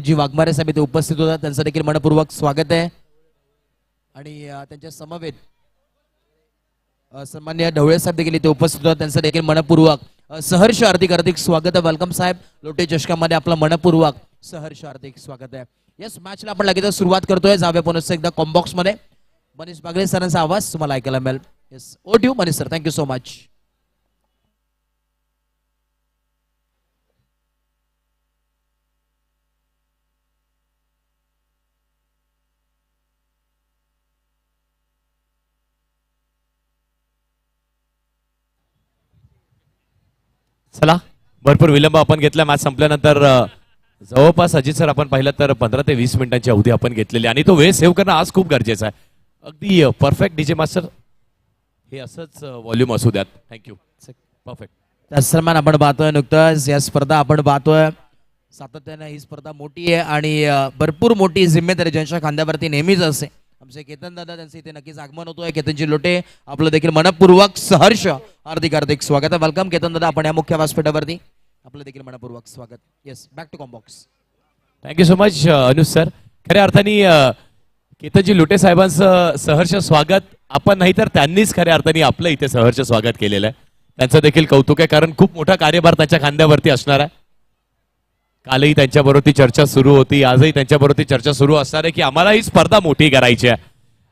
जी वाघमारे साहेब इथे उपस्थित होतात त्यांचं देखील मनपूर्वक स्वागत आहे। आणि त्यांच्या समवेत सन्माननीय ढवळे साहेब देखील इथे उपस्थित होतात त्यांचं देखील मनपूर्वक सहर्ष हार्दिक स्वागत आहे। वेलकम साहेब, लोटे चषकामध्ये आपलं मनपूर्वक सहर्ष हार्दिक स्वागत आहे। यस, मॅचला आपण लगेच सुरुवात करतोय। जाऊया पुन्हा एकदा कॉम्बॉक्स मध्ये। मनीष बागडे सरांचा आवाज तुम्हाला ऐकायला मिळेल। Yes, over to you Manish sir, thank you so much. चला, भरपूर विलंब आपण घेतला। मॅच संपल्यानंतर जवळपास अजित सर आपण पाहिलं तर 15 ते 20 मिनिटांची अवधी आपण घेतलेली आणि तो वेळ सेव्ह करणं आज खूप गरजेचं आहे। अगदी परफेक्ट डीजे मास्टर, हे असंच व्हॉल्यूम असू द्यात। Thank you, perfect. त्या सन्मान आपण पाहतोय नुकतंच या स्पर्धा आपण पाहतोय सातत्याने ही स्पर्धा मोठी आहे आणि भरपूर मोठी जिम्मेदारी ज्यांच्या खांद्यावरती नेहमीच असते। आमचे केतन दादा त्यांचं इथे नक्कीच आगमन होतोय। केतनजी लोटे आपलं देखील मनपूर्वक सहर्ष हार्दिक स्वागत आहे। वेलकम केतन दादा, आपण या मुख्य व्यासपीठावरती आपलं देखील मनपूर्वक स्वागत। Yes, back to Combox. Thank you so much Anuj sir. खऱ्या अर्थाने केतनजी लोटे साहेबांचं सहर्ष स्वागत आपण नाही तर त्यांनीच खऱ्या अर्थाने आपलं इथे सहर्ष स्वागत केलेलं आहे। त्यांचं देखील कौतुक आहे, कारण खूप मोठा कार्यभार त्यांच्या खांद्यावरती असणार आहे। कालही त्यांच्याबरोबर चर्चा सुरू होती, आजही त्यांच्याबरोबर चर्चा सुरू असणार आहे की आम्हाला ही स्पर्धा मोठी करायची आहे,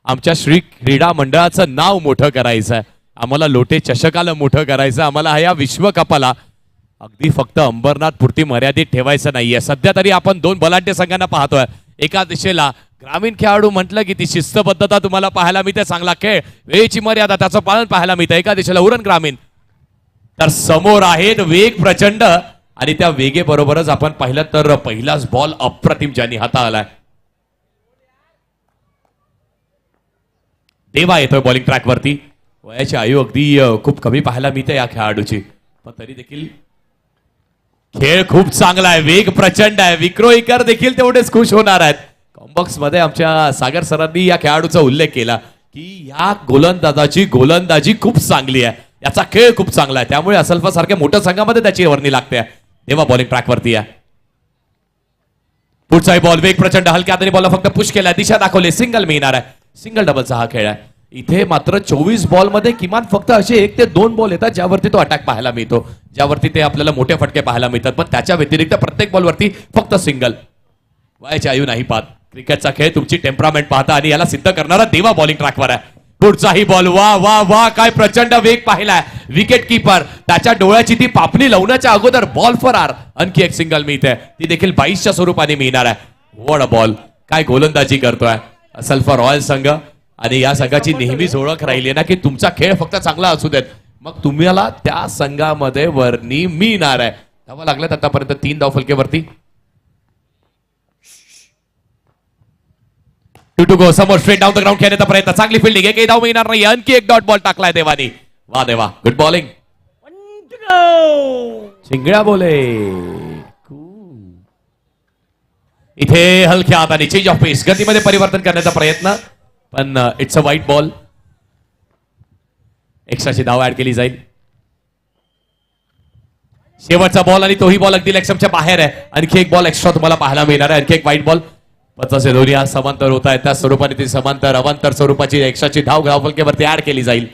आमच्या श्री क्रीडा मंडळाचं नाव मोठं करायचं आहे, आम्हाला लोटे चषकाला मोठं करायचं, आम्हाला या विश्वकपाला अगदी फक्त अंबरनाथ पुरती मर्यादित ठेवायचं नाहीये। सध्या तरी आपण दोन बलाढ्य संघांना पाहतोय। एका दिशेला ग्रामीण खेळाडू म्हटलं की ती शिस्तबद्धता तुम्हाला पाहायला मिळते, चांगला खेळ, वेळेची मर्यादा त्याचं पालन पाहायला मिळतं। एका दिशेला उरण ग्रामीण, तर समोर आहेत वेग प्रचंड आणि त्या वेगेबरोबरच आपण पाहिलं तर पहिलाच बॉल अप्रतिम ज्यांनी हाताळलाय देवा येतोय बॉलिंग ट्रॅक वरती। वयाची आयु अगदी खूप कमी पाहायला मिळते या खेळाडूची, पण तरी देखील खेळ खूप चांगला आहे, वेग प्रचंड आहे। विक्रोईकर देखील तेवढेच खुश होणार आहेत। कॉम्बॉक्स मध्ये आमच्या सागर सरांनी या खेळाडूचा उल्लेख केला की या गोलंदाजी खूप चांगली आहे, याचा खेळ खूप चांगला आहे, त्यामुळे असल्फा सारख्या मोठ्या संघामध्ये त्याची वर्णी लागते। तेव्हा बॉलिंग ट्रॅक वरती आहे। पुढचाही बॉल वेग प्रचंड, हलक्या हाताने बॉलला फक्त पुश केला, दिशा दाखवली, सिंगल मिळणार आहे। सिंगल डबलचा हा खेळ आहे। इथे मात्र 24 बॉल मध्ये किमान फक्त असे 1 ते 2 बॉल येतात ज्यावरती तो अटॅक पाहायला मिळतो, ज्यावरती ते आपल्याला मोठे फटके पाहायला मिळतात, पण त्याच्या व्यतिरिक्त प्रत्येक बॉलवरती फक्त सिंगल। वयाची आयु नाही पाहत, क्रिकेटचा खेळ तुमची टेम्परामेंट पाहता आणि याला सिद्ध करणारा देवा बॉलिंग ट्रॅकवर आहे। पुढचाही बॉल, वा वा वा, काय प्रचंड वेग पाहिलाय। विकेट किपर त्याच्या डोळ्याची ती पापणी लावण्याच्या अगोदर बॉल फरार, आणखी एक सिंगल मिळते, ती देखील 22च्या स्वरूपाने मिळणार आहे। वॉट अ बॉल, काय गोलंदाजी करतोय असल्फा रॉयल संघ। आणि या संघाची नेहमीच ओळख राहिली ना की तुमचा खेळ फक्त चांगला असू देत, मग तुम्हाला त्या संघामध्ये वर्णी मिळणार आहे। धावा लागल्यात आतापर्यंत 3 धावफलकेवरती। टू गो, समोर स्ट्रेट डाऊन द ग्राउंड खेळण्याचा प्रयत्न, चांगली फिल्डिंग, एकही धाव मिळणार नाही, आणखी एक डॉट बॉल टाकलाय देवानी। वा देवा, गुड बॉलिंग। चिंगळ्या बोले इथे हलक्या हाताने चेंज ऑफ पेस, गतीमध्ये परिवर्तन करण्याचा प्रयत्न, पण इट्स अ वाईट बॉल। एक्स्ट्राची धाव ऍड केली जाईल। शेवटचा बॉल आणि तोही बॉल अगदी लेगस्टंपच्या बाहेर आहे। आणखी एक बॉल एक्स्ट्रा तुम्हाला पाहायला मिळणार आहे, आणखी एक वाईट बॉल। 50 दोन्ही आज समांतर होत आहेत, त्या स्वरूपाने ती समांतर अवांतर स्वरूपाची एक्स्ट्राची धावफलकेवरती ऍड केली जाईल।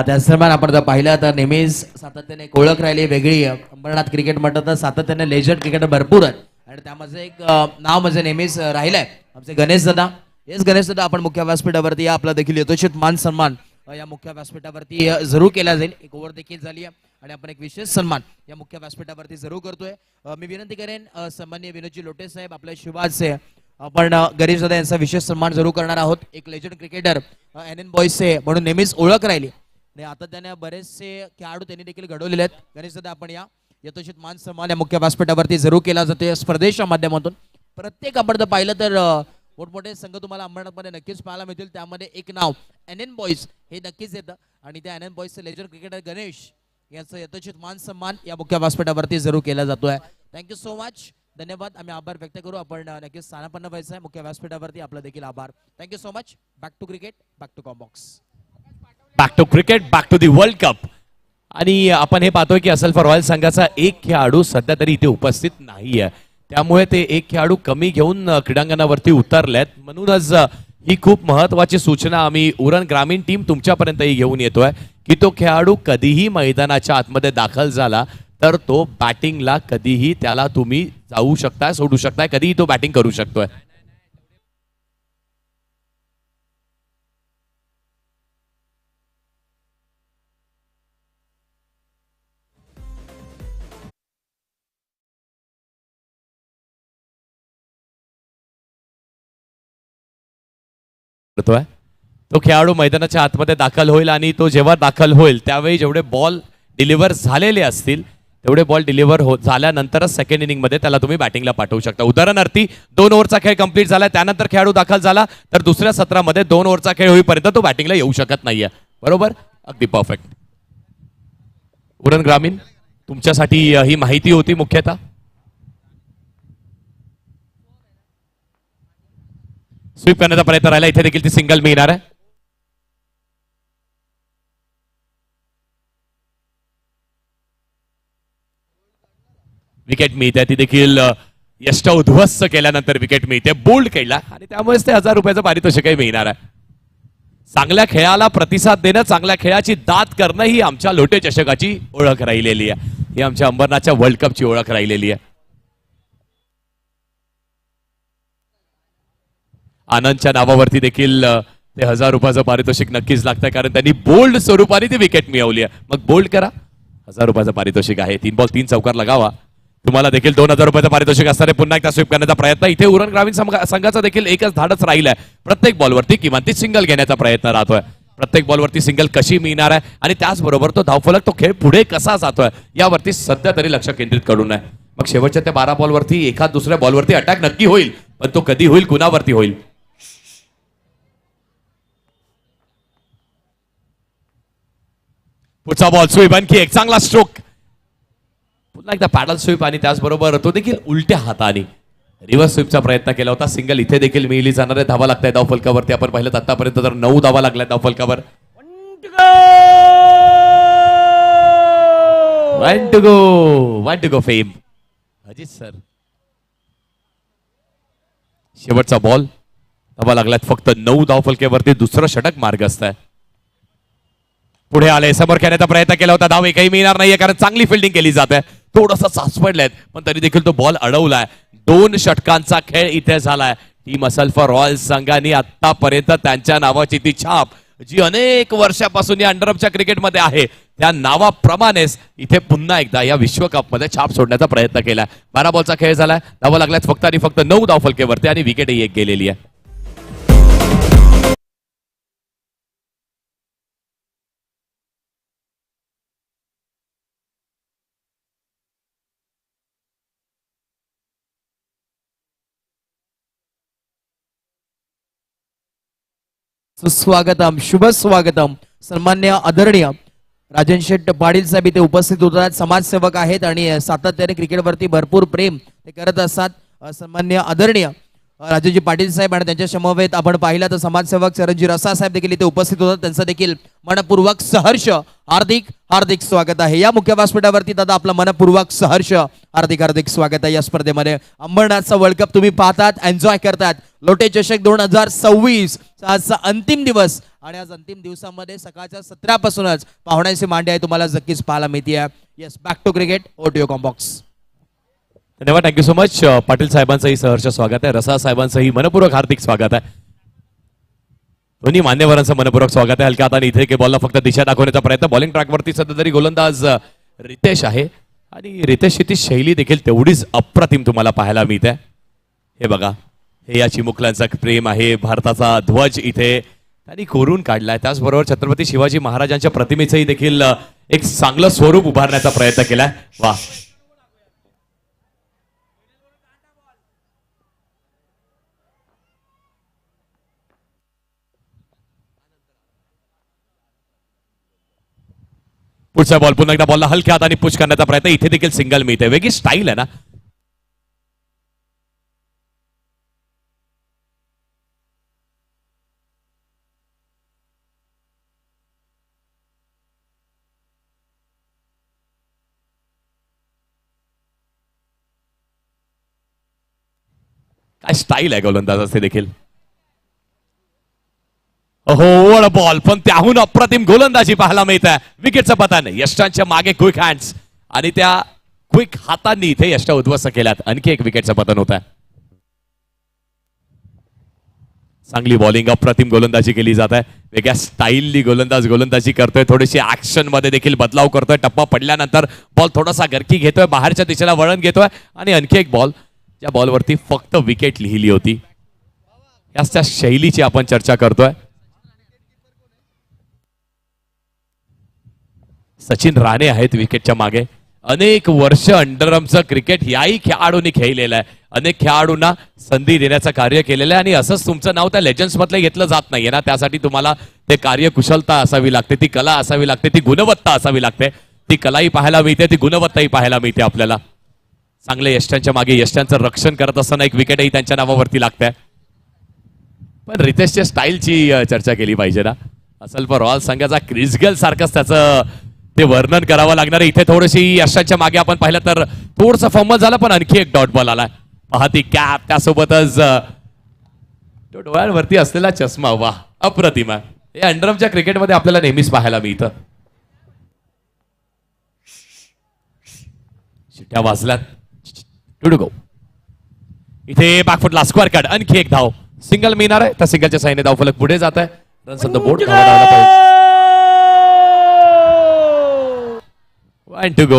त्याचप्रमाणे आपण जर पाहिलं तर नेहमीच सातत्याने एक ओळख राहिली वेगळी अंबरनाथ क्रिकेट म्हटलं तर सातत्याने लेजंड क्रिकेटर भरपूर आहेत आणि त्यामध्ये एक नाव म्हणजे नेहमीच राहिलंय आमचे गणेश दादा। येस गणेश दादा, आपण मुख्य व्यासपीठावरती या, आपला देखील यथोचित मान सन्मान या मुख्य व्यासपीठावरती जरूर केला जाईल। एक ओव्हर देखील झाली आहे आणि आपण एक विशेष सन्मान या मुख्य व्यासपीठावरती जरूर करतोय। मी विनंती करेन सन्माननीय विनोदजी लोटे साहेब, आपल्या शिवाजचे आपण गणेश दादा यांचा विशेष सन्मान जरूर करणार आहोत। एक लेजंड क्रिकेटर एनएन बॉयजचे म्हणून नेहमीच ओळख राहिली आणि आता त्याने बरेचसे खेळाडू त्यांनी देखील घडवलेले आहेत। गणेश दादा, आपण या यथोचित मान सन्मान या मुख्य व्यासपीठावरती जरूर केला जातो स्पर्धेच्या माध्यमातून। प्रत्येक आपण जर पाहिलं तर मोठमोठे संघ तुम्हाला अंबरनाथमध्ये नक्कीच पाहायला मिळतील, त्यामध्ये एक नाव एनएन बॉयज हे नक्कीच येतं आणि त्या एनएन बॉयजचे लेजंड क्रिकेटर गणेश यांचं यथोचित मान सन्मान या मुख्य व्यासपीठावरती जरूर केला जातोय। थँक्यू सो मच, धन्यवाद। आम्ही आभार व्यक्त करू, आपण नक्कीच स्थानापन्न व्हायचं आहे मुख्य व्यासपीठावरती, आपला देखील आभार। Thank you so much. Back to cricket, back to Combox. Back to cricket, back to the world cup. आणि आपण हे पाहतोय की असल्फा रॉयल संघाचा एक खेळाडू सध्या तरी इथे उपस्थित नाहीये, त्यामुळे ते एक खेळाडू कमी घेऊन क्रीडांगणावरती उतरलेत. म्हणूनच ही खूप महत्वाची सूचना आम्ही उरण ग्रामीण टीम तुमच्यापर्यंतही घेऊन येतोय की तो खेळाडू कधीही मैदानाच्या आतमध्ये दाखल झाला तर तो बॅटिंगला कधीही त्याला तुम्ही जाऊ शकताय, सोडू शकताय, कधीही तो बॅटिंग करू शकतोय. करतोय तो खेळाडू मैदानाच्या आतमध्ये दाखल होईल आणि तो जेव्हा दाखल होईल त्यावेळी जेवढे बॉल डिलिव्हर झालेले असतील तेवढे बॉल डिलिव्हर झाल्यानंतरच सेकंड इनिंग मध्ये त्याला तुम्ही बॅटिंगला पाठवू शकता. उदाहरणार्थी 2 ओव्हरचा खेळ कंप्लीट झाला त्यानंतर खेळाडू दाखल झाला तर दुसऱ्या सत्रामध्ये 2 ओव्हरचा खेळ होईपर्यंत तो बॅटिंगला येऊ शकत नाहीये. बरोबर, अगदी परफेक्ट. उरण ग्रामीण तुमच्यासाठी ही माहिती होती मुख्यतः. स्वीप करण्याचा प्रयत्न राहिला, इथे देखील ती सिंगल मिळणार आहे. विकेट मिळते, ती देखील यष्ट उद्ध्वस्त केल्यानंतर विकेट मिळते. बोल्ड केला आणि त्यामुळेच ते 1000 रुपयाचं पारितोषिकही मिळणार आहे. चांगल्या खेळाला प्रतिसाद देणं, चांगल्या खेळाची दाद करणं ही आमच्या लोटे चषकाची ओळख राहिलेली आहे. ही आमच्या अंबरनाथच्या वर्ल्ड कपची ओळख राहिलेली आहे. आनंदच्या नावावरती देखील ते 1000 रुपयाचं पारितोषिक नक्कीच लागतंय कारण त्यांनी बोल्ड स्वरूपाने ती विकेट मिळवली आहे. मग बोल्ड करा, 1000 रुपयाचं पारितोषिक आहे. 3 बॉल 3 चौकार लगावा. तुम्हाला देखील 2000 रुपयाचं पारितोषिक असणारे पुन्हा एकदा स्वीप करण्याचा प्रयत्न. इथे उरण ग्रामीण संघाचा देखील एकच धाडच राहिलाय, प्रत्येक बॉलवरती किमान ती सिंगल घेण्याचा प्रयत्न राहतोय. प्रत्येक बॉलवरती सिंगल कशी मिळणार आहे आणि त्याचबरोबर तो धावफलक, तो खेळ पुढे कसा जातोय यावरती सध्या तरी लक्ष केंद्रित करून आहे. मग शेवटच्या त्या 12 बॉलवरती एखाद दुसऱ्या बॉलवरती अटॅक नक्की होईल, पण तो कधी होईल, कुणावरती होईल. पुढचा बॉल स्वीप, आणखी एक चांगला स्ट्रोक, पुन्हा एकदा पॅडल स्वीप आणि त्याचबरोबर तो देखील उलट्या हाताने रिव्हर्स स्वीपचा प्रयत्न केला होता. सिंगल इथे देखील मिळली जाणार आहे. धावा लागताय धावफलकावरती. आपण पाहिलं आतापर्यंत तर 9 धावा लागल्या धावफलकावर. 1 टू गो फेम. अजित सर, शेवटचा बॉल, धावा लागल्यात फक्त 9 धावफलकावरती. दुसरं षटक मार्ग असतंय. पुढे आले, समोर खेळण्याचा प्रयत्न केला होता, धाव एकही मिळणार नाहीये कारण चांगली फिल्डिंग केली जाते. थोडंसं साचपडलेत पण तरी देखील तो बॉल अडवलाय. 2 षटकांचा खेळ इथे झालाय. टीम असल्फा रॉयल संघाने आतापर्यंत त्यांच्या नावाची ती छाप जी अनेक वर्षापासून या अंडरअपच्या क्रिकेटमध्ये आहे त्या नावाप्रमाणेच इथे पुन्हा एकदा या विश्वकपमध्ये छाप सोडण्याचा प्रयत्न केलाय. 12 बॉलचा खेळ झालाय. धावा लागल्यात फक्त आणि फक्त 9 धावफलकेवरती आणि विकेटही एक गेलेली आहे. सुस्वागतम, शुभ स्वागतम. सन्मान्य आदरणीय राजन शेठ पाटील साहेब इथे उपस्थित होतात. समाजसेवक आहेत आणि सातत्याने क्रिकेटवरती भरपूर प्रेम ते करत असतात. सन्मान्य आदरणीय राजेजी पाटील साहेब आणि त्यांच्या समवेत आपण पाहिलं तर समाजसेवक चरणजी रसा साहेब देखील इथे उपस्थित होतात. त्यांचं देखील मनपूर्वक सहर्ष हार्दिक हार्दिक स्वागत आहे. या मुख्य व्यासपीठावरती दादा आपलं मनपूर्वक सहर्ष हार्दिक हार्दिक स्वागत आहे. या स्पर्धेमध्ये अंबरनाथचा वर्ल्ड कप तुम्ही पाहतात, एन्जॉय करतात. लोटे चषक 2026 आजचा अंतिम दिवस आणि आज अंतिम दिवसामध्ये सकाळच्या 17 पासूनच पाहुण्यांची मांडी आहे तुम्हाला नक्कीच पाहायला मिळते. येस, बॅक टू क्रिकेट, ओटीओ कॉम्बॉक्स. धन्यवाद, थँक्यू सो मच. पाटील साहेबांचंही सहर्ष स्वागत आहे. रसा साहेबांचंही मनपूर्वक हार्दिक स्वागत आहे. दोन्ही मान्यवरांचं मनपूर्वक स्वागत आहे. हलक्या हाताने इथे बॉलला फक्त दिशा दाखवण्याचा प्रयत्न. बॉलिंग ट्रॅकवरती सध्या तरी गोलंदाज रितेश आहे आणि रितेशची ती शैली देखील तेवढीच अप्रतिम तुम्हाला पाहायला मिळते. हे बघा, हे या चिमुकल्यांचं प्रेम आहे. भारताचा ध्वज इथे त्यांनी कोरून काढलाय. त्याचबरोबर छत्रपती शिवाजी महाराजांच्या प्रतिमेचंही देखील एक चांगलं स्वरूप उभारण्याचा प्रयत्न केलाय. वा, पुढचा बॉल, पुन्हा एकदा बॉलला हलक्या हाताने पुश करण्याचा प्रयत्न. इथे देखील सिंगल मिळते. वेगळी स्टाईल आहे ना. काय स्टाईल आहे गोलंदाजाचे देखील. हो बॉल, पण त्याहून अप्रतिम गोलंदाजी पाहायला मिळत आहे. विकेटचं पतन, यष्टांच्या मागे क्विक हँड्स आणि त्या क्विक हातांनी इथे यष्ट उद्ध्वस्त केल्यात. आणखी एक विकेटचं पतन होत आहे. चांगली बॉलिंग, अप्रतिम गोलंदाजी केली जात आहे. वेगळ्या स्टाईलनी गोलंदाजी करतोय. थोडीशी ऍक्शन मध्ये देखील बदलाव करतोय. टप्पा पडल्यानंतर बॉल थोडासा गरकी घेतोय, बाहेरच्या दिशेला वळण घेतोय आणि आणखी एक बॉल, ज्या बॉलवरती फक्त विकेट लिहिली होती. याच त्या शैलीची आपण चर्चा करतोय. सचिन राणे आहेत विकेटच्या मागे. अनेक वर्ष अंडरआर्मचं क्रिकेट याही खेळाडूंनी खेळलेलं आहे. अनेक खेळाडूंना संधी देण्याचं कार्य केलेलं आहे आणि असंच तुमचं नाव त्या लेजंड्स मधलं घेतलं जात नाहीये ना. त्यासाठी तुम्हाला ते कार्यकुशलता असावी लागते, ती कला असावी लागते, ती गुणवत्ता असावी लागते. ती कलाही पाहायला मिळते, ती गुणवत्ताही पाहायला मिळते आपल्याला. चांगले यष्टांच्या मागे यष्टांचं रक्षण करत असताना एक विकेटही त्यांच्या नावावरती लागते. पण रितेशच्या स्टाईलची चर्चा केली पाहिजे ना. असल पण रॉयल संघाचा क्रिसगेल सारखंच त्याचं ते वर्णन करावं लागणार आहे. इथे थोडीशी यशाच्या मागे आपण पाहिलं तर थोडंसं फंबल झालं, पण आणखी एक डॉट बॉल आलाय. पहा ती कॅप, त्यासोबतच तो डोळ्यांवरती असलेला चष्मा, वा अप्रतिम आहे. हे अंडरआर्मच्या क्रिकेटमध्ये आपल्याला नेहमीच पाहायला मिळतं. शिट्ट्या वाजल्यात. To go. इथे बॅकफुटला स्क्वेअर कट, आणखी एक धाव. सिंगल मिळणार आहे. त्या सिंगलच्या साईने धावफलक पुढे जात आहे. Runs on the board. 1 to go.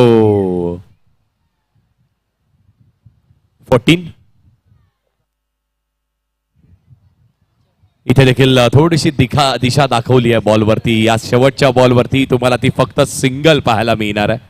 14. इथे देखील थोडीशी दिशा दाखवली आहे बॉलवरती. या शेवटच्या बॉलवरती तुम्हाला ती फक्त सिंगल पाहायला मिळणार आहे.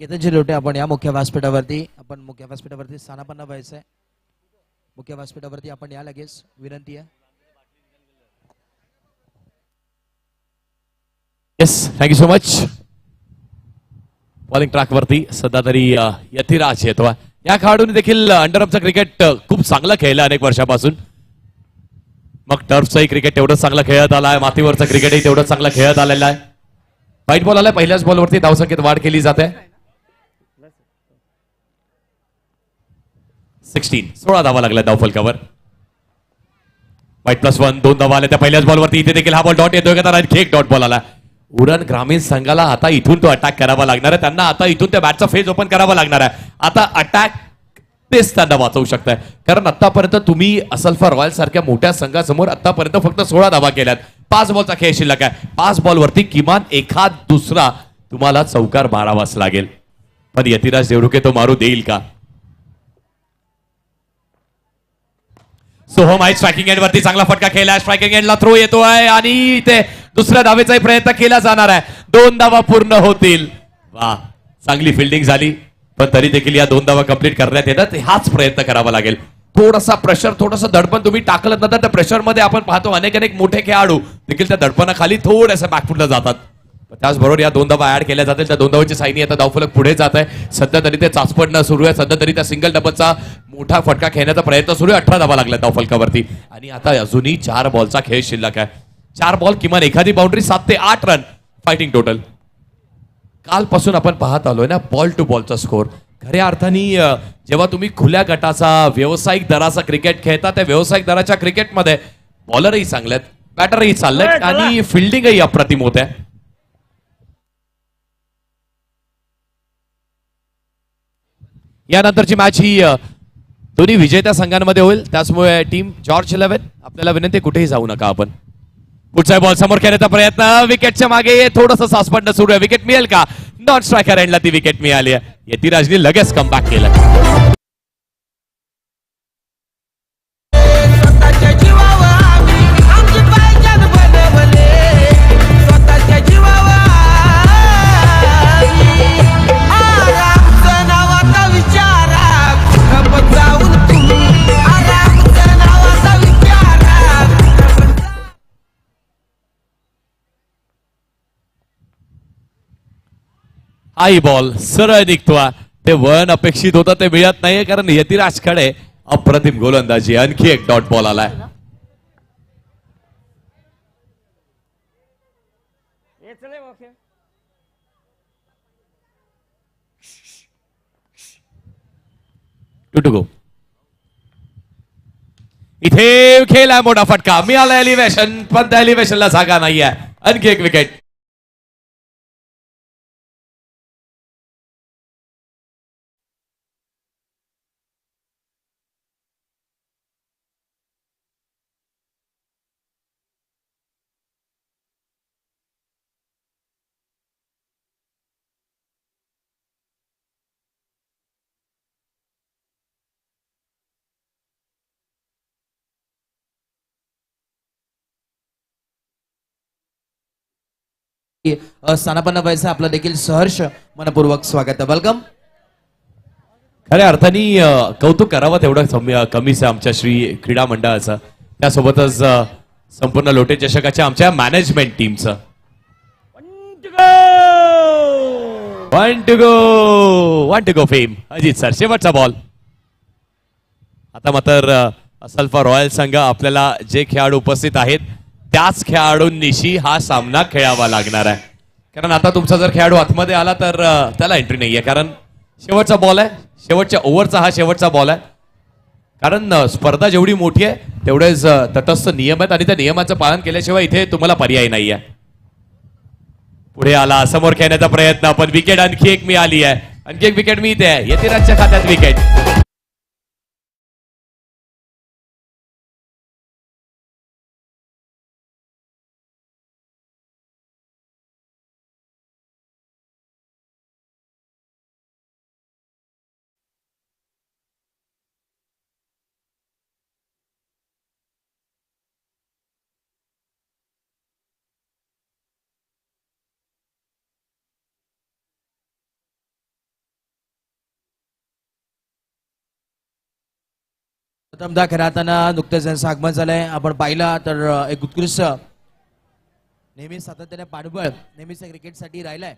केतनजी लोटे, आपण या मुख्य व्यासपीठावरती स्थानापन्न व्हायचंय. मुख्य व्यासपीठावरती आपण या लगेच, विनंती आहे. Yes, thank you so much. Bowling track वरती सध्या तरी यतिराज येतो. या खेळाडूंनी देखील अंडरआर्मचं क्रिकेट खूप चांगलं खेळलं अनेक वर्षापासून. मग टर्फचंही क्रिकेट तेवढंच चांगलं खेळत आलाय, मातीवरचं क्रिकेटही तेवढंच चांगलं खेळत आलेलं आहे. व्हाईट बॉल आलाय. पहिल्याच बॉलवरती धावसंख्येत वाढ केली जाते. 16 धावा लागल्या धावफलकावर. व्हाईट +1, 2 धावा आल्या त्या पहिल्याच बॉलवरती. इथे देखील हा बॉल डॉट येतोय का, तर आणखी एक डॉट बॉल आला. उरण ग्रामीण संघाला आता इथून तो अटॅक करावा लागणार आहे. त्यांना आता इथून त्या बॅटचा फेज ओपन करावा लागणार आहे. आता अटॅक तेच त्यांना वाचवू शकताय, कारण आतापर्यंत तुम्ही असल्फा रॉयल सारख्या मोठ्या संघासमोर आतापर्यंत फक्त 16 धावा केल्यात. 5 बॉलचा खेळ शिल्लक आहे. 5 बॉलवरती किमान एखाद दुसरा तुम्हाला चौकार मारावाच लागेल. पण यतिराज देवरुखे तो मारू देईल का? सोहम आहे स्ट्रायकिंग एंड वरती, चांगला फटका खेळला. स्ट्रायकिंग एंडला थ्रो येतोय आणि इथे दुसऱ्या धावेचाही प्रयत्न केला जाणार आहे. 2 धावा पूर्ण होतील. वा, चांगली फिल्डिंग झाली, पण तरी देखील या 2 धावा कंप्लीट करण्यात येतात. हाच प्रयत्न करावा लागेल. थोडासा प्रेशर, थोडंसं दडपण तुम्ही टाकलं नंतर त्या प्रेशर मध्ये आपण पाहतो अनेक मोठे खेळाडू देखील त्या दडपणाखाली थोड्याशा बॅकफुटला जातात. त्याचबरोबर या 2 धावा ऍड केल्या जातील. त्या 2 धावांची साईनी आता धावफलक पुढे जात आहे. सध्या तरी ते चाचपडणं सुरू आहे. सध्या तरी त्या सिंगल डबलचा मोठा फटका खेळण्याचा प्रयत्न सुरू आहे. 18 धावा लागल्या धावफलकावरती आणि आता अजूनही 4 बॉलचा खेळ शिल्लक आहे. 4 बॉल किमान एखादी बाउंड्री, 7 ते 8 रन फायटिंग टोटल. कालपासून आपण पाहत आलोय ना बॉल टू बॉलचा स्कोर. खऱ्या अर्थाने जेव्हा तुम्ही खुल्या गटाचा व्यावसायिक दराचा क्रिकेट खेळता, त्या व्यावसायिक दराच्या क्रिकेटमध्ये बॉलरही चांगलेत, बॅटरही चाललेत आणि फिल्डिंगही अप्रतिम होत आहे. यानंतरची मॅच ही दोन्ही विजेत्या संघांमध्ये होईल. त्याचमुळे टीम जॉर्ज 11 आपल्याला विनंती, कुठेही जाऊ नका आपण. पुढचा बॉल समोर खेळण्याचा प्रयत्न, विकेटच्या मागे थोडंसं सस्पेंड सुरू आहे. विकेट मिळेल का? नॉन स्ट्रायकर एंडला ती विकेट मिळाली आहे. यतिराजने लगेच कमबॅक केलं. स्वतःच्या जीवावर आम्ही आमची पायजान बनवले, स्वतःच्या जीवावर आरामचं नावाचा विचारा कुठं पण जाऊन तुम्ही, आरामचं नावाचा विचारा कुठं पण हाई बॉल सरळ निघतोय. ते वन अपेक्षित होतं ते मिळत नाहीये, कारण यतिराजकडे अप्रतिम गोलंदाजी. आणखी एक डॉट बॉल आलाय. To go. इथे खेळलाय मोठा फटका, मिळाला एलिव्हेशन, पण त्या एलिव्हेशनला जागा नाहीये. आणखी एक विकेट. स्थानापन्न व्हायचं आपलं देखील सहर्ष मनपूर्वक स्वागत आहे. वेलकम. खऱ्या अर्थाने कौतुक करावं तेवढं कमीच आहे आमच्या श्री क्रीडा मंडळाचं. त्यासोबतच संपूर्ण लोटे चषकाच्या आमच्या मॅनेजमेंट टीमचं. 1 to go fame. Ajit sir, शेवटचा बॉल. आता मात्र असल्फा रॉयल संघ आपल्याला जे खेळाडू उपस्थित आहेत त्याच खेळाडूंनिशी हा सामना खेळावा लागणार आहे. कारण आता तुमचा जर खेळाडू आतमध्ये आला तर त्याला एंट्री नाहीये, कारण शेवटचा बॉल आहे. शेवटच्या ओव्हरचा हा शेवटचा बॉल आहे. कारण स्पर्धा जेवढी मोठी आहे तेवढेच तटस्थ नियम आहेत आणि त्या नियमाचं पालन केल्याशिवाय इथे तुम्हाला पर्याय नाहीये. पुढे आला समोर खेळण्याचा प्रयत्न, पण विकेट आणखी एक मिळाली आहे. आणखी एक विकेट मिळते. यतिराजच्या खात्यात विकेट. प्रथमतः खेळताना नुकतेच यांचं आगमन झालंय. आपण पाहिला तर एक उत्कृष्ट नेहमी सातत्याने पाठबळ नेहमीच क्रिकेटसाठी राहिलाय.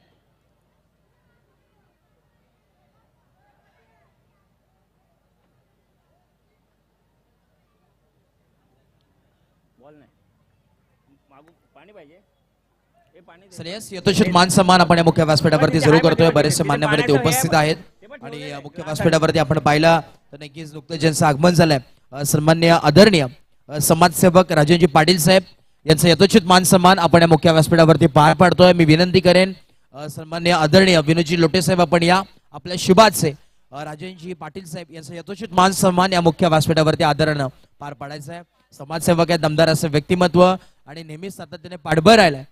श्रेयस यथोचित मान सन्मान आपण या मुख्य व्यासपीठावरती जरूर करतोय. बरेचसे मान्यवर इथे उपस्थित आहेत आणि मुख्य व्यासपीठावरती आपण पाहिला तर नक्कीच नुकतेच ज्यांचं आगमन झालंय सन्मान्य आदरणीय समाजसेवक राजेंद्रजी पाटील साहेब यांचं यथोचित मान सन्मान आपण या मुख्य व्यासपीठावरती पार पाडतोय. मी विनंती करेन सन्मान्य आदरणीय विनोदजी लोटे साहेब आपण या आपल्या शुभाचे राजेंद्रजी पाटील साहेब यांचं यथोचित मान सन्मान या मुख्य व्यासपीठावरती आदरानं पार पाडायचं आहे. समाजसेवक आहे, दमदार असं व्यक्तिमत्व आणि नेहमीच सातत्याने पाठबळ राहिलाय.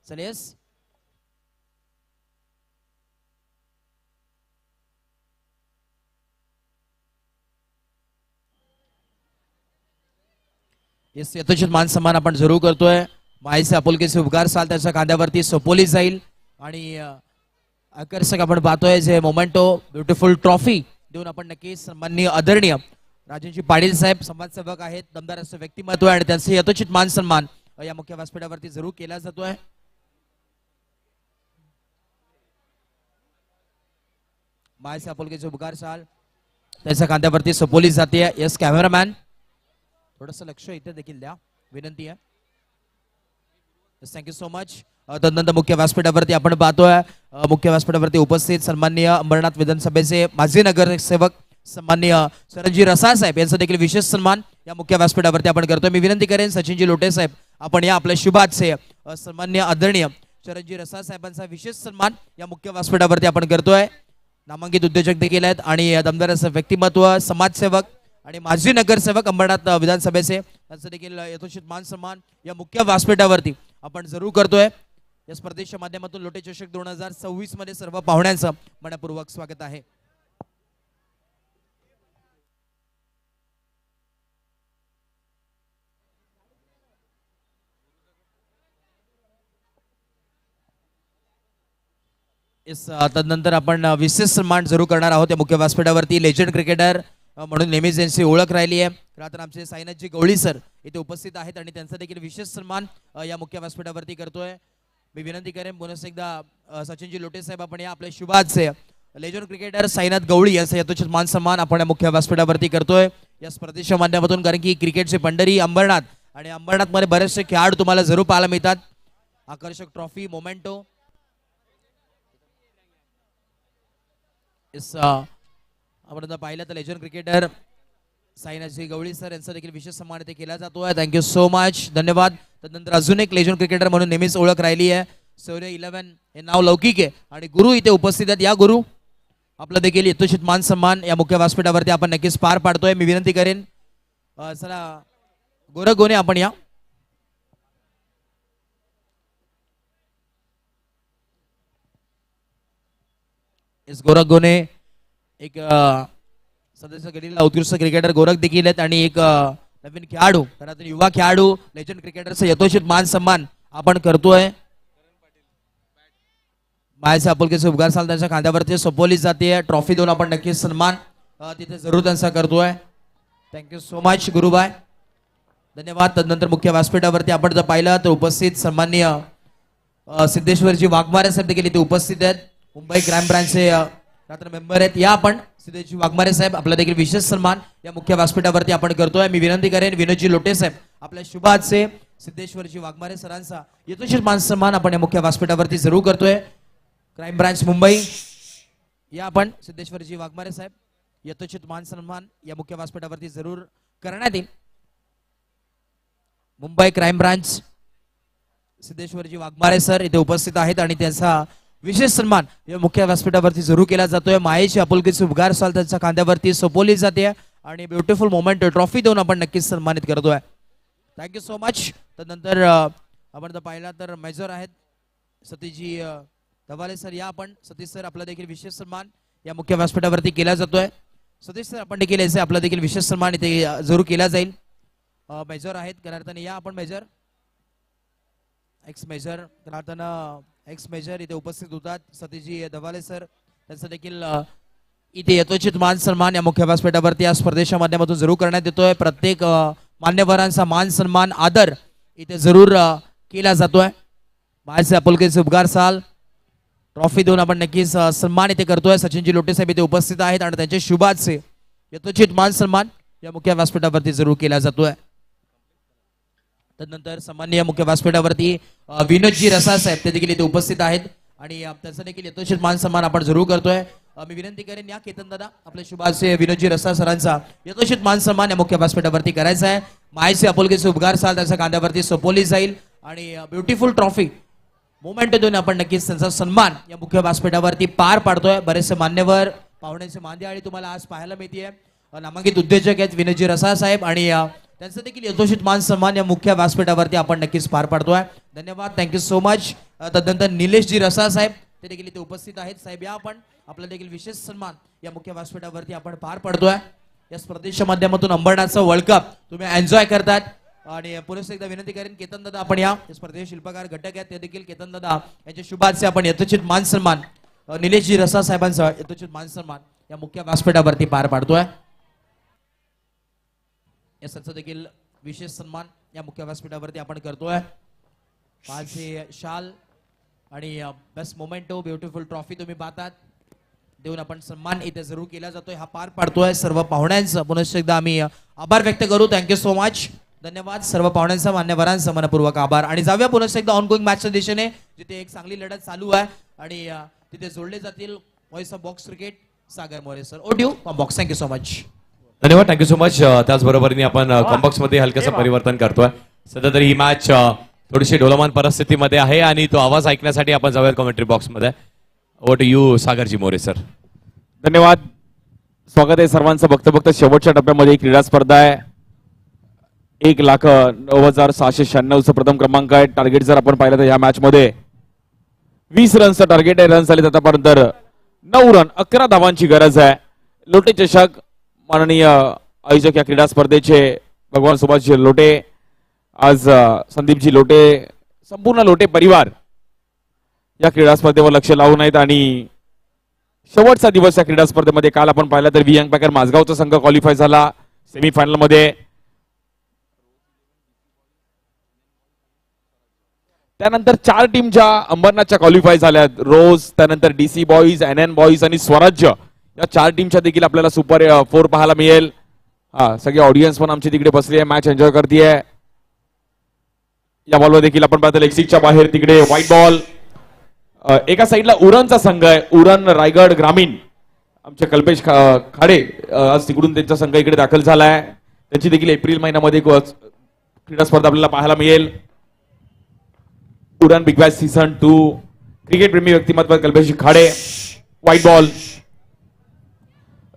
चल येस यथोचित मान सन्मान आपण जरूर करतोय. मायसे आपुलकीचे उपकार साल त्याच्या खांद्यावरती सोपवली जाईल आणि आकर्षक आपण पाहतोय जे मोमेंटो ब्युटिफुल ट्रॉफी देऊन आपण नक्कीच सन्माननीय आदरणीय राजेंद्रजी पाटील साहेब समाजसेवक आहेत, दमदार असं व्यक्तिमत्व आहे आणि त्यांचे यथोचित मान सन्मान या मुख्य व्यासपीठावरती जरूर केला जातोय. मायसे आपुलकीचे उपकार साल त्याच्या खांद्यावरती सोपवली जाते. यस कॅमेरामॅन थोडंसं लक्ष इथे देखील द्या, विनंती आहे. Thank you so much. तदनंतर मुख्य व्यासपीठावरती आपण पाहतोय मुख्य व्यासपीठावरती उपस्थित सन्माननीय अंबरनाथ विधानसभेचे माजी नगरसेवक सन्माननीय सरंजी रसाळ साहेब यांचा देखील विशेष सन्मान या मुख्य व्यासपीठावरती आपण करतोय. मी विनंती करेन सचिनजी लोटे साहेब आपण या आपल्या शुभाचे सन्माननीय आदरणीय सरंजी रसाळ साहेबांचा विशेष सन्मान या मुख्य व्यासपीठावरती आपण करतोय. नामांकित उद्योजक देखील आहेत आणि दमदार असं व्यक्तिमत्व समाजसेवक आणि माजी नगरसेवक अंबरनाथ विधानसभेचे, त्यांचं देखील यथोचित मान सन्मान या मुख्य व्यासपीठावरती आपण जरूर करतोय. या स्पर्धेच्या माध्यमातून लोटे चषक 2026 मध्ये सर्व पाहुण्यांचं मनपूर्वक स्वागत आहे. तदनंतर आपण विशेष सन्मान जरूर करणार आहोत. या मुख्य व्यासपीठावरती लेजंड क्रिकेटर म्हणून नेहमीच यांची ओळख राहिली आहे. तर आमचे साईनाथजी गवळी सर इथे उपस्थित आहेत आणि त्यांचा देखील विशेष सन्मान या मुख्य व्यासपीठावरती करतोय. मी विनंती करेन पुन्हा एकदा सचिनजी लोटे साहेब आपण या आपल्या शुभाचे लेजंड क्रिकेटर साईनाथ गवळी यांचा यथोचित मान सन्मान आपण या मुख्य व्यासपीठावरती करतोय या स्पर्धेच्या माध्यमातून. कारण की क्रिकेटचे पंढरी अंबरनाथ आणि अंबरनाथमध्ये बरेचसे खेळाडू तुम्हाला जरूर पाहायला मिळतात. आकर्षक ट्रॉफी मोमेंटो आपण पाहिलं तर लेजंड क्रिकेटर साईनाथजी गवळी सर यांचा देखील विशेष सन्मान इथे केला जातोय. थँक्यू सो मच, धन्यवाद. त्यानंतर अजून एक लेजंड क्रिकेटर म्हणून नेहमीच ओळख राहिली आहे. सूर्य 11 हे नाव लौकिक आहे आणि गुरु इथे उपस्थित आहेत. या गुरु आपलं देखील यथोचित मान सन्मान या मुख्य व्यासपीठावरती आपण नक्कीच पार पाडतोय. मी विनंती करेन चला गोरख गोने आपण या. गोरख गोने एक सदस्य गडीला उत्कृष्ट क्रिकेटर गोरख देखील आहेत आणि एक नवीन खेळाडू घरातून युवा खेळाडू लेजंड क्रिकेटरचा यथोचित मान सन्मान आपण करतोय. मायाचे आपुलकीचे उपकार साल त्यांच्या खांद्यावरती सोपवली जाते. ट्रॉफी देऊन आपण नक्कीच सन्मान तिथे जरूर त्यांचा करतोय. थँक्यू सो मच गुरुबाय, धन्यवाद. तदनंतर मुख्य व्यासपीठावरती आपण जर पाहिलं तर उपस्थित सन्माननीय सिद्धेश्वरजी वाघमारे साहेब देखील इथे उपस्थित आहेत. मुंबई क्राईम ब्रांचचे मेंबर आहेत. या आपण सिद्धेश्वरजी वाघमारे साहेब आपला देखील विशेष सन्मान या मुख्य व्यासपीठावरती आपण करतोय. मी विनंती करेन विनोदजी लोटे साहेब आपल्या शुभाचे सिद्धेश्वरजी वाघमारे सरांचा यथोचित मान सन्मान आपण या मुख्य व्यासपीठावरती जरूर करतोय. क्राईम ब्रांच मुंबई या आपण सिद्धेश्वरजी वाघमारे साहेब यथोचित मान सन्मान या मुख्य व्यासपीठावरती जरूर करण्यात येईल. Mumbai crime branch Siddheshwarji Waghmare sir इथे उपस्थित आहेत आणि त्यांचा विशेष सन्मान या मुख्य व्यासपीठावरती जरूर केला जातोय. मायेची आपुलकीची उपकार साल त्यांच्या खांद्यावरती सोपवली जाते आणि ब्युटिफुल मोमेंट ट्रॉफी देऊन आपण नक्कीच सन्मानित करतोय. Thank you so much. त्यानंतर आपण जर पाहिला तर मेजर आहेत सतीशजी दवाले सर. या आपण सतीश सर आपला देखील विशेष सन्मान या मुख्य व्यासपीठावरती केला जातोय. सतीश सर आपण देखील याचे आपला देखील विशेष सन्मान इथे जरूर केला जाईल. मेजर आहेत करार्थाने या आपण मेजर एक्स मेजर करार्थानं एक्स मेजर इथे उपस्थित होतात. सतीशजी दवाले सर त्यांचं देखील इथे यथोचित मान सन्मान या मुख्य व्यासपीठावरती या स्पर्धेच्या माध्यमातून जरूर करण्यात येतोय. प्रत्येक मान्यवरांचा मान सन्मान आदर इथे जरूर केला जातोय. मायाचे आपुलकीचे उपकार साल ट्रॉफी देऊन आपण नक्कीच सन्मान इथे करतोय. सचिनजी लोटे साहेब इथे उपस्थित आहेत आणि त्यांच्या शुभाचे यथोचित मान सन्मान या मुख्य व्यासपीठावरती जरूर केला जातोय. त्यानंतर सामान्य मुख्य व्यासपीठावरती विनोदजी रसा साहेब ते देखील इथे उपस्थित आहेत आणि त्यांचा देखील यथोचित मान सन्मान आपण जरूर करतोय. मी विनंती करेन या केतन दादा आपल्या शुभाचे विनोदजी रसा सरांचा यथोचित मान सन्मान या मुख्य व्यासपीठावरती करायचा आहे. मायेचे आपुलकीचे उपकार साल त्यांच्या खांद्यावरती सोपवली जाईल आणि ब्युटिफुल ट्रॉफी मोमेंट देऊन आपण नक्कीच त्यांचा सन्मान या मुख्य व्यासपीठावरती पार पाडतोय. बरेचसे मान्यवर पाहुण्यांचे मांदियाळी तुम्हाला आज पाहायला मिळते. नामांकित उद्योजक आहेत विनोदजी रसा साहेब आणि त्यांचं देखील यथोचित मान सन्मान या मुख्य व्यासपीठावरती आपण नक्कीच पार पाडतोय. धन्यवाद, थँक्यू सो मच. तदनंतर निलेशजी रसा साहेब ते देखील इथे उपस्थित आहेत. साहेब या आपण आपला देखील विशेष सन्मान या मुख्य व्यासपीठावरती आपण पार पाडतोय. या स्पर्धेच्या माध्यमातून अंबरनाथचा वर्ल्ड कप तुम्ही एन्जॉय करतात आणि पुन्हा एकदा विनंती करेन केतन दादा आपण या स्पर्धेचे शिल्पकार घटक आहेत ते देखील केतन दादा यांच्या शुभाचे आपण यथोचित मान सन्मान निलेशजी रसा साहेबांचा यथोचित मान सन्मान या मुख्य व्यासपीठावरती पार पाडतोय. याचा देखील विशेष सन्मान या मुख्य व्यासपीठावरती आपण करतोय. पाचशे शाल आणि बेस्ट मोमेंटो ब्युटिफुल ट्रॉफी तुम्ही पाहतात देऊन आपण सन्मान इथे जरूर केला जातोय. हा पार पाडतोय. सर्व पाहुण्यांचं पुन्हा एकदा आम्ही आभार व्यक्त करू. थँक्यू सो मच, धन्यवाद. सर्व पाहुण्यांचा मान्यवरांचा मनपूर्वक आभार आणि जाऊया पुन्हा एकदा ऑनगोईंग मॅचच्या दिशेने जिथे एक चांगली लढत चालू आहे आणि तिथे जोडले जातील voice of box cricket Sagar More sir. ओट you box. Thank you so much, धन्यवाद, थँक्यू सो मच. त्याचबरोबरीने आपण कॉम्बॉक्स मध्ये हलकंसं परिवर्तन करतोय. सध्या तरी ही मॅच थोडीशी डोलमान परिस्थितीमध्ये आहे आणि तो आवाज ऐकण्यासाठी आपण जाऊया कमेंट्री बॉक्स मध्ये. Over to you Sagarji More sir. धन्यवाद स्वागत आहे सर्वांचं. बघता शेवटच्या टप्प्यामध्ये क्रीडा स्पर्धा आहे. 1,09,696 प्रथम क्रमांक आहे. टार्गेट जर आपण पाहिलं तर या मॅच मध्ये 20 रनचं टार्गेट आहे. रन झाले आतापर्यंत 9 रन, 11 धावांची गरज आहे. लोटे चषक माननीय आयोजक या क्रीडा स्पर्धेचे भगवान सुभाषजी लोटे, आज संदीपजी लोटे, संपूर्ण लोटे परिवार या क्रीडा स्पर्धेवर लक्ष लावून आहेत. आणि शेवटचा दिवस या क्रीडा स्पर्धेमध्ये काल आपण पाहिलं तर वियंग पॅकर माझगावचा संघ क्वालिफाय झाला सेमीफायनल मध्ये. त्यानंतर 4 टीम ज्या अंबरनाथच्या क्वालिफाय झाल्या, रोज, त्यानंतर डीसी बॉईज, NN बॉईज आणि स्वराज्य, या 4 टीमच्या देखील आपल्याला सुपर 4 पाहायला मिळेल. हा, सगळे ऑडियन्स पण आमची तिकडे बसली आहे, मॅच एन्जॉय करते आहे. या बॉलवर देखील आपण पाहतो लेगसिकच्या बाहेर तिकडे व्हाईट बॉल. एका साईडला उरणचा संघ आहे, उरण रायगड ग्रामीण, आमचे कल्पेश खाडे, आज तिकडून त्यांचा संघ इकडे दाखल झाला आहे. त्यांची देखील एप्रिल महिन्यामध्ये क्रीडा स्पर्धा आपल्याला पाहायला मिळेल. Uran big Bash season 2 cricket प्रेमी व्यक्तिमत्व Kalpesh Khade. White ball.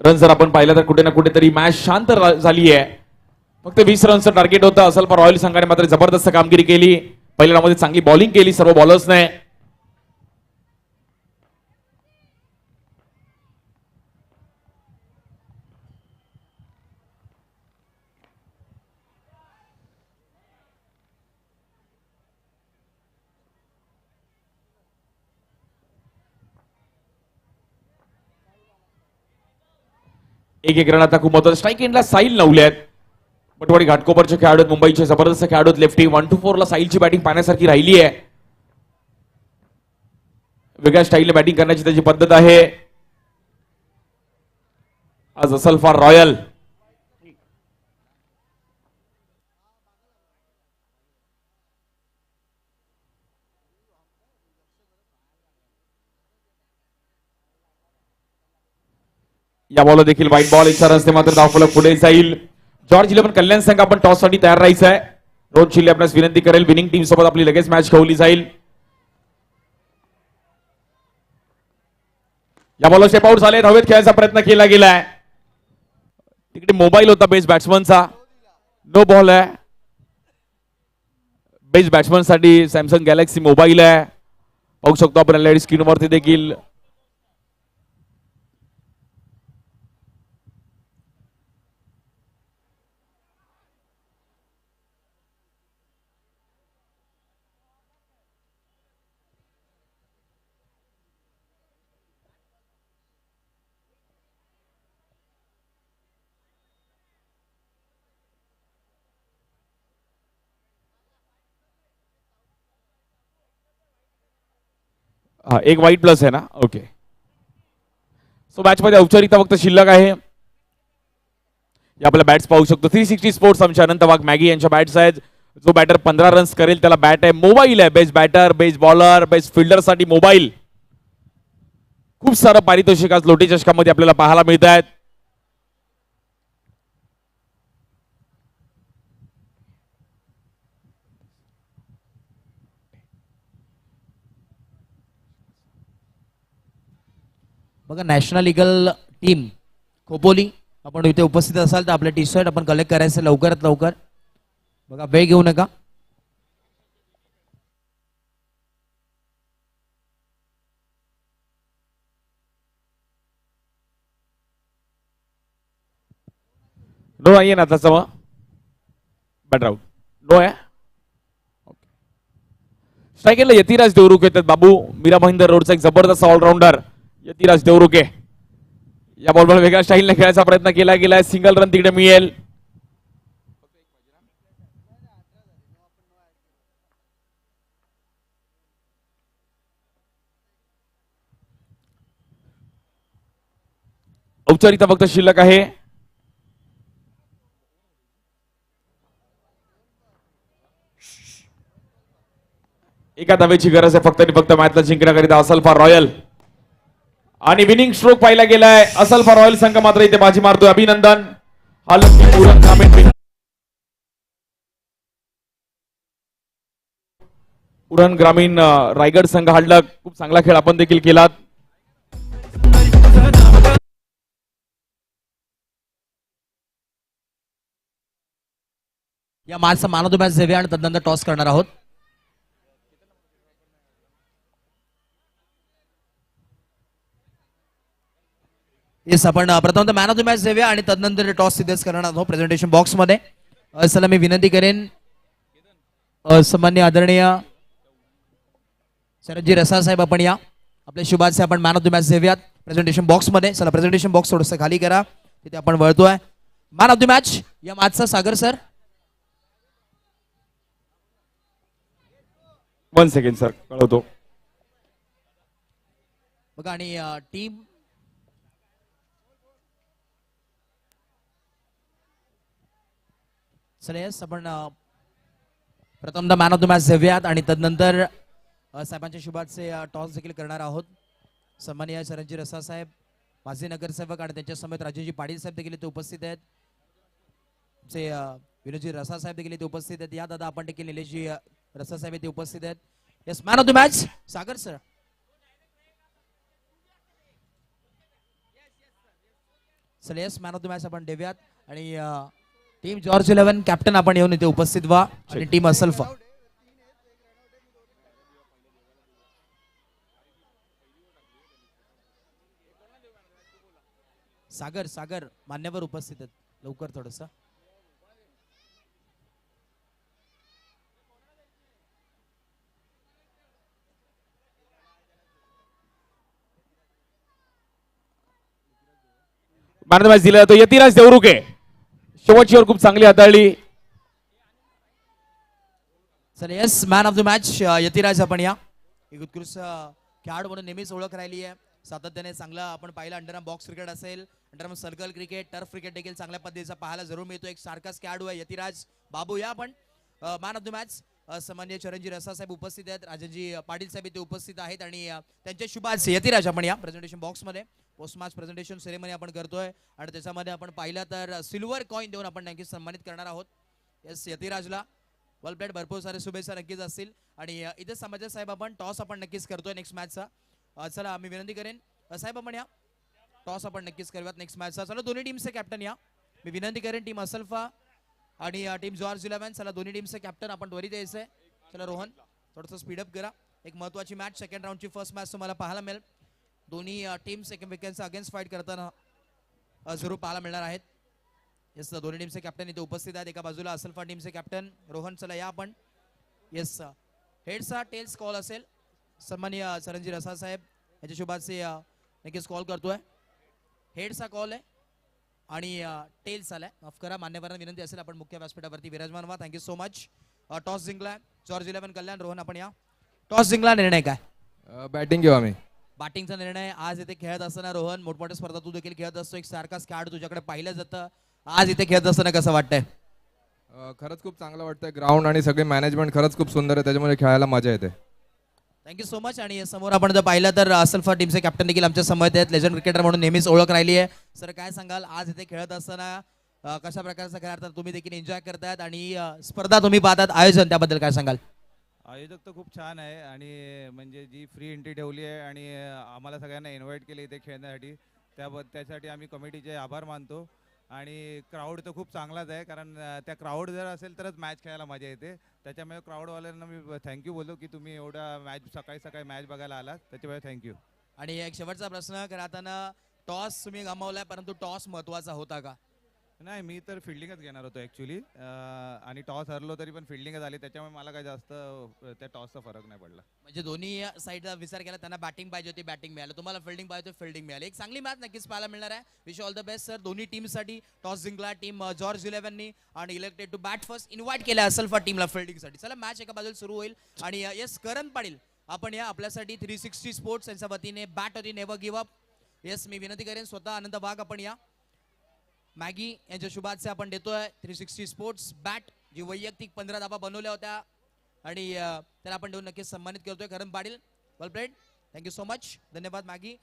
Run जर आपण पाहिलं तर कुठे ना कुठेतरी मॅच शांत झाली आहे. फक्त 20 रनचं टार्गेट होतं. असलफा रॉयल संघाने मात्र जबरदस्त कामगिरी केली. पहिल्या राऊंडमध्ये चांगली बॉलिंग केली सर्व बॉलर्सने. एक रन आता खूप महत्वाचं. स्ट्राईक एंडला साईल नवले आहेत. पटवाडी घाटकोपरचे खेळाडू आहेत, मुंबईचे जबरदस्त खेळाडू आहेत. लेफ्टी 1-4 ला साईलची बॅटिंग पाहण्यासारखी राहिली आहे. वेगळ्या स्टाईलने बॅटिंग करण्याची त्याची पद्धत आहे. आज असलफा रॉयल या बॉलवर देखील व्हाईट बॉल. इच्छा रस्ते मात्र धावफलक पुढे जाईल. जॉर्ज 11 कल्याण संघ आपण टॉस साठी तयार राहायचं आहे. रोहन शिल्ले आपल्यास विनंती करेल, विनिंग टीम सोबत आपली लगेच मॅच खेळवली जाईल. या बॉलवर स्टेप आउट झाले. हवेत खेळायचा प्रयत्न केला गेलाय. तिकडे मोबाईल होता बेस्ट बॅट्समनचा. नो बॉल आहे. बेस्ट बॅट्समन साठी सॅमसंग गॅलेक्सी मोबाईल आहे. पाहू शकतो आपण एलईडी स्क्रीनवरती देखील. एक वाईट प्लस आहे ना. ओके, सो मॅच मध्ये औपचारिकता फक्त शिल्लक आहे. आपल्या बॅट्स पाहू शकतो. 360 स्पोर्ट्स आमच्या अनंत वाघ मॅगी यांच्या बॅट्स आहेत. जो बॅटर 15 रन्स करेल त्याला बॅट आहे. मोबाईल आहे. Best batter, best bowler, best fielder साठी मोबाईल. खूप सारं पारितोषिक आज लोटे चषकामध्ये आपल्याला पाहायला मिळत आहेत. बघा, नॅशनल ईगल टीम खोपोली आपण इथे उपस्थित असाल तर आपले टी शर्ट आपण कलेक्ट करायचं लवकरात लवकर. बघा, वेळ घेऊ नका. नो आहे ना त्याचा मग बॅटर आउट. नो आहे. स्ट्रायकरला यतिराज देवरुखे येतात. बाबू मीरा भाईंदर रोडचा एक जबरदस्त ऑलराऊंडर यतिराज देवरुखे. या बॉलवर वेगळ्या स्टाईलने खेळायचा प्रयत्न केला गेलाय. सिंगल रन तिकडे मिळेल. औपचारिकता फक्त शिल्लक आहे. एका धावेची गरज आहे फक्त आणि फक्त मॅचला जिंकण्याकरिता असलफा रॉयल. आणि विनिंग स्ट्रोक पाहिला गेलाय. असलफा रॉयल संघ मात्र इथे बाजी मारतोय. अभिनंदन. हा उरण ग्रामीण रायगड संघ हाडला. खूप चांगला खेळ आपण देखील केलात. या मॅचचा मॅन ऑफ द मॅच देऊया आणि तदनंतर टॉस करणार आहोत. येस, आपण प्रथम मॅन ऑफ द मॅच देऊया आणि तदनंतर टॉस सिद्धेच करणार आहोत प्रेझेंटेशन बॉक्स मध्ये. चला मी विनंती करेन सन्माननीय आदरणीय शरदजी रसाळ साहेब, आपण या आपल्या शुभाचे आपण मॅन ऑफ द मॅच देऊयात प्रेझेंटेशन बॉक्स मध्ये. चला प्रेझेंटेशन बॉक्स थोडस खाली करा, तिथे आपण वळतोय. मॅन ऑफ द मॅच या मॅचचा सागर सर. 1 सेकंड सर, कळवतो. बघा आणि टीम चला येस, आपण प्रथमतः मॅन ऑफ द मॅच देऊयात आणि तदनंतर साहेबांच्या शुभाचे टॉस देखील करणार आहोत. सन्माननीय शरदजी रसाळ साहेब, माजी नगरसेवक आणि त्यांच्या समेत राजेशजी पाटील साहेब देखील इथे उपस्थित आहेत. आमचे विनोदजी रसाळ साहेब देखील इथे उपस्थित आहेत. या दादा आपण देखील निलेशजी रसाळ साहेब इथे उपस्थित आहेत. Yes, man of the match Sagar sir. चला yes, man of the match आपण देऊयात आणि टीम जॉर्ज 11 कॅप्टन आपण येऊन इथे उपस्थित व्हा आणि टीम असल्फा. सागर सागर मान्यवर उपस्थित आहेत, लवकर थोडस. मॅन ऑफ द मॅच दिला जातो यतिराज देवरुखे. शेवटची ओव्हर खूप चांगली हाताळली. चला yes, man of the match Yatiraj आपण या. एक उत्कृष्ट खेळाडू म्हणून नेहमीच ओळख राहिली आहे. सातत्याने चांगला आपण पाहिलं अंडरआर्म बॉक्स क्रिकेट असेल, underarm circle cricket, turf cricket देखील चांगल्या पद्धतीचा पाहायला जरूर मिळतो. एक सारखाच खेळाडू आहे यतिराज बाबू. या आपण मॅन ऑफ द मॅच सन्माननीय चरणजी रसाळ साहेब उपस्थित आहेत, राजनजी पाटील साहेब इथे उपस्थित आहेत आणि त्यांच्या शुभाचे यतिराज आपण या प्रेझेंटेशन बॉक्स मध्ये. पोस्ट मॅच प्रेझेंटेशन सेरेमनी आपण करतोय आणि त्याच्यामध्ये आपण पाहिलं तर सिल्वर कॉइन देऊन आपण नक्कीच सन्मानित करणार आहोत. येस, यतिराजला वेल प्लेड, भरपूर सारे शुभेच्छा नक्कीच असतील. आणि इथे समाजा साहेब आपण टॉस आपण नक्कीच करतोय नेक्स्ट मॅचचा. चला मी विनंती करेन साहेब आपण या टॉस आपण नक्कीच करूयात नेक्स्ट मॅचचा. चला दोन्ही टीमचे कॅप्टन या. मी विनंती करेन टीम असल्फा आणि टीम जॉर्ज 11. चला दोन्ही टीमचे कॅप्टन आपण त्वरित यायचंय. चला रोहन थोडंसं स्पीडअप करा. एक महत्वाची मॅच, सेकंड राऊंडची फर्स्ट मॅच तुम्हाला पाहायला मिळेल. दोन्ही टीम्स एकमेकांचा अगेन्स्ट फाईट करताना जरूर पाहायला मिळणार आहेत. येस, दोन्ही टीमचे कॅप्टन इथे उपस्थित आहेत. एका बाजूला असल्फा टीमचे कॅप्टन रोहन. चला या आपण. येस, हेडचा टेल्स कॉल असेल. सन्माननीय चरणजी रसाळ साहेब यांच्या शुभाचे नक्कीच कॉल करतोय. हेडचा कॉल आहे आणि टेल्स आलाय. माफ करा, मान्यवरांना विनंती असेल आपण मुख्य व्यासपीठावरती विराजमान व्हा. Thank you so much. टॉस जिंकलाय जॉर्ज 11 कल्याण. रोहन आपण या. टॉस जिंकला, निर्णय काय? बॅटिंग घेऊ आम्ही. बॅटिंगचा निर्णय. आज इथे खेळत असताना रोहन, मोठमोठ्या स्पर्धा तू देखील खेळत असतो, एक सारखाच खेळाडू तुझ्याकडे पाहिलं जातं. आज इथे खेळत असताना कसं वाटतंय? खरंच खूप चांगलं वाटतंय. ग्राउंड आणि सगळे मॅनेजमेंट खरंच खूप सुंदर आहे, त्याच्यामुळे खेळायला मजा येते. Thank you so much. आणि समोर आपण जर पाहिलं तर असल्फा टीमचे कॅप्टन देखील आमच्या समोर आहेत. लेजंड क्रिकेटर म्हणून नेहमीच ओळख राहिली आहे. सर काय सांगाल, आज इथे खेळत असताना कशा प्रकारचा खेळ तर तुम्ही देखील एन्जॉय करतायत आणि स्पर्धा तुम्ही पाहतात, आयोजन त्याबद्दल काय सांगाल? आयोजक तर खूप छान आहे आणि म्हणजे जी फ्री एंट्री ठेवली आहे आणि आम्हाला सगळ्यांना इन्व्हाइट केले इथे खेळण्यासाठी, त्यासाठी आम्ही कमिटीचे आभार मानतो. आणि क्राऊड तर खूप चांगलाच आहे, कारण त्या क्राऊड जर असेल तरच मॅच खेळायला मजा येते. त्याच्यामुळे क्राऊडवाल्यांना मी थँक्यू बोललो की तुम्ही एवढा मॅच सकाळी मॅच बघायला आलात, त्याच्यामुळे थँक्यू. आणि एक शेवटचा प्रश्न, करताना टॉस तुम्ही गमावलाय, परंतु टॉस महत्वाचा होता का? नाही, मी तर फिल्डिंगच घेणार होतो ॲक्च्युली, आणि टॉस हरलो तरी पण फिल्डिंगच आली, त्याच्यामुळे मला काही जास्त त्या टॉसचा फरक नाही पडला. म्हणजे दोन्ही साईडचा विचार केला, त्यांना बॅटिंग पाहिजे होती, बॅटिंग मिळालं. तुम्हाला फिल्डिंग पाहिजे होती, फिल्डिंग मिळाली. एक चांगली मॅच नक्कीच पाहायला मिळणार आहे. Wish all the best sir. दोन्ही टीमसाठी टॉस जिंकला टीम जॉर्ज 11नी आणि elected to bat first invite केलं असल्फा टीमला फिल्डिंगसाठी. चला मॅच एका बाजूला सुरू होईल आणि येस करण पाटील आपण या आपल्यासाठी 360 स्पोर्ट्स यांच्या वतीने बॅट होती नेव्हर गिव्ह अप. येस, मी विनंती करेन स्वतः आनंद वाघ आपण या. मॅगी यांच्या शुभाचे आपण देतोय 360 स्पोर्ट्स बॅट, जी वैयक्तिक 15 धाबा बनवल्या होत्या आणि त्याला आपण देऊन नक्कीच सन्मानित करतोय. करण पाटील, वेल प्लेड, थँक्यू सो मच. धन्यवाद मॅगी.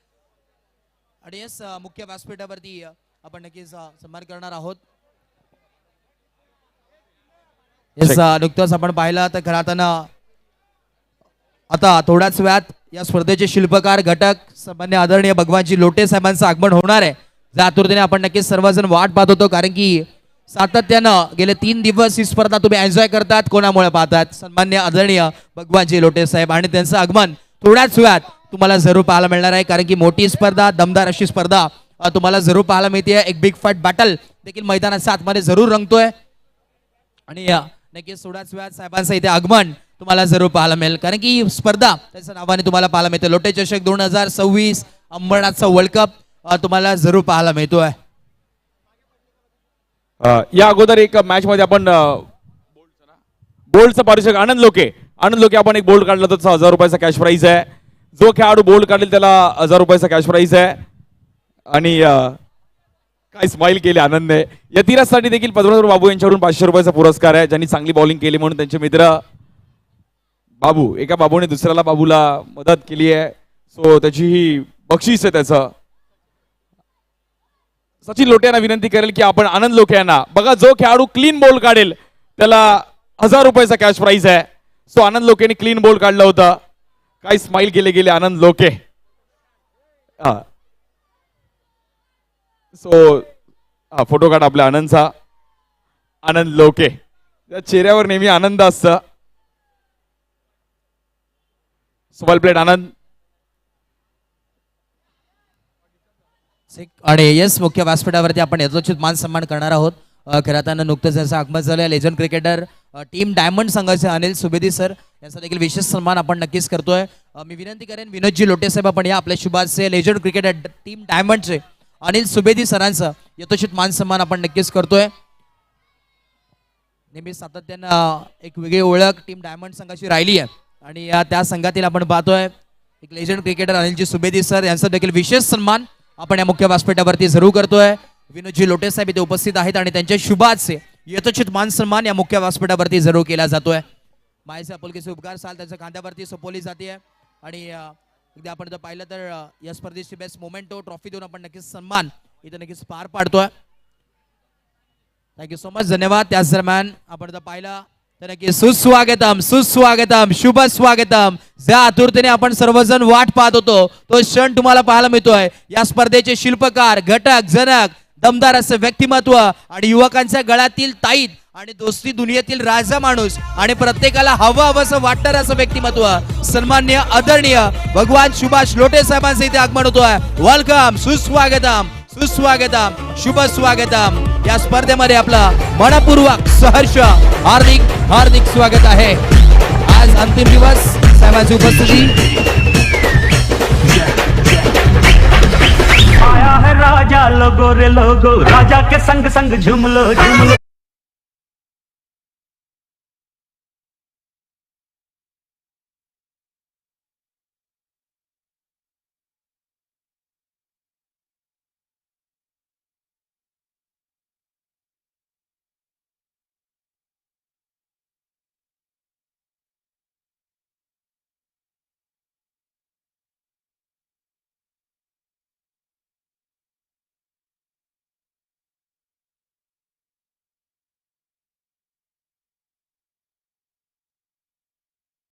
आणि येस, मुख्य व्यासपीठावरती आपण नक्कीच सन्मान करणार आहोत. येस, नुकतंच आपण पाहिलं तर खराताना आता थोड्याच वेळात या स्पर्धेचे शिल्पकार घटक सन्मान्य आदरणीय भगवानजी लोटे साहेबांचं आगमन होणार आहे. ज्या आतुरतेने आपण नक्कीच सर्वजण वाट पाहत होतो, कारण की सातत्यानं गेले 3 दिवस ही स्पर्धा तुम्ही एन्जॉय करतात. कोणामुळे पाहतात? सन्मान्य आदरणीय भगवानजी लोटे साहेब आणि त्यांचं आगमन थोड्याच वेळात तुम्हाला जरूर पाहायला मिळणार आहे. कारण की मोठी स्पर्धा, दमदार अशी स्पर्धा तुम्हाला जरूर पाहायला मिळते. एक बिग फाईट बॅटल देखील मैदानाच्या आतमध्ये जरूर रंगतोय आणि नक्कीच थोड्याच वेळात साहेबांचं इथे आगमन तुम्हाला जरूर पाहायला मिळेल. कारण की ही स्पर्धा त्याच्या नावाने तुम्हाला पाहायला मिळते. लोटे चषक 2026 अंबरनाथचा वर्ल्ड कप तुम्हाला जरूर पाहायला मिळतोय. या अगोदर एक मॅच मध्ये आपण बोल्डचा पारितोषिक आनंद लोके आपण एक बोल्ड काढला तर 1000 रुपयाचा कॅश प्राइज आहे. जो खेळाडू बोल्ड काढेल त्याला 1000 रुपयाचा कॅश प्राइज आहे. आणि काय स्माइल केली आनंदने. यतिराजसाठी देखील पद्मनाभ बाबू यांच्याकडून 500 रुपयाचा पुरस्कार आहे. ज्यांनी चांगली बॉलिंग केली म्हणून त्यांचे मित्र बाबू, एका बाबूने दुसऱ्याला बाबूला मदत केली आहे. सो त्याची ही बक्षीस आहे त्याचं. सचिन लोटे यांना विनंती करेल की आपण आनंद लोके यांना बघा, जो खेळाडू क्लीन बॉल काढेल त्याला 1000 रुपयाचा कॅश प्राइज आहे. सो आनंद लोकेने क्लीन बॉल काढलं होतं. काय स्माइल केले गेले आनंद लोके. सो फोटो काढ आपल्या आनंदचा. आनंद लोके, त्या चेहऱ्यावर नेहमी आनंद असतं. सोबल प्लेट आनंद. आणि येस, मुख्य व्यासपीठावरती आपण यथोचित मान सन्मान करणार आहोत. खरं नुकतंच याचं आगमन झालं. लेजंड क्रिकेटर टीम डायमंड संघाचे अनिल सुबेदी सर यांचा देखील विशेष सन्मान आपण नक्कीच करतोय. मी विनंती करेन विनोदजी लोटे साहेब आपण या आपल्या शुभाचे लेजंड क्रिकेटर टीम डायमंडचे अनिल सुबेदी सरांचं यथोचित मान सन्मान आपण नक्कीच करतोय. नेहमी सातत्यानं एक वेगळी ओळख टीम डायमंड संघाची राहिली आहे आणि त्या संघातील आपण पाहतोय एक legend cricketer Anilji Subedi sir यांचा देखील विशेष सन्मान आपण या मुख्य व्यासपीठावरती जरूर करतोय. विनोदजी लोटे साहेब इथे उपस्थित आहेत आणि त्यांच्या शुभाचे यथोचित मान सन्मान या मुख्य व्यासपीठावरती जरूर केला जातोय. मायेचे आपुलकीचे उपकार साल त्यांच्या खांद्यावरती सोपवली जाते आणि एकदा आपण जर पाहिलं तर या स्पर्धेची बेस्ट मोमेंटो ट्रॉफी देऊन आपण नक्कीच सन्मान इथे नक्कीच पार पाडतोय. थँक्यू सो मच, धन्यवाद. त्याच दरम्यान आपण जर पाहिलं तर नक्की सुस्वागतम सुस्वागतम शुभ स्वागतम. ज्या आतुरतेने आपण सर्वजण वाट पाहत होतो तो क्षण तुम्हाला पाहायला मिळतोय. या स्पर्धेचे शिल्पकार, घटक, जनक, दमदार असं व्यक्तिमत्व आणि युवकांच्या गळ्यातील ताईत आणि दोस्ती दुनियेतील राजा माणूस आणि प्रत्येकाला हवं असं वाटणार असं व्यक्तिमत्व सन्मान्य आदरणीय भगवान सुभाष लोटे साहेबांचे इथे आगमन होतोय. वेलकम, सुस्वागतम सुस्वागतम शुभ स्वागतम. या स्पर्धेमध्ये आपलं मनपूर्वक सहर्ष हार्दिक हार्दिक स्वागत आहे. आज अंतिम दिवस साहेबांची उपस्थिती. आया है राजा लोगो रे लोगो, राजा के संग संग झूम लो झूम लो.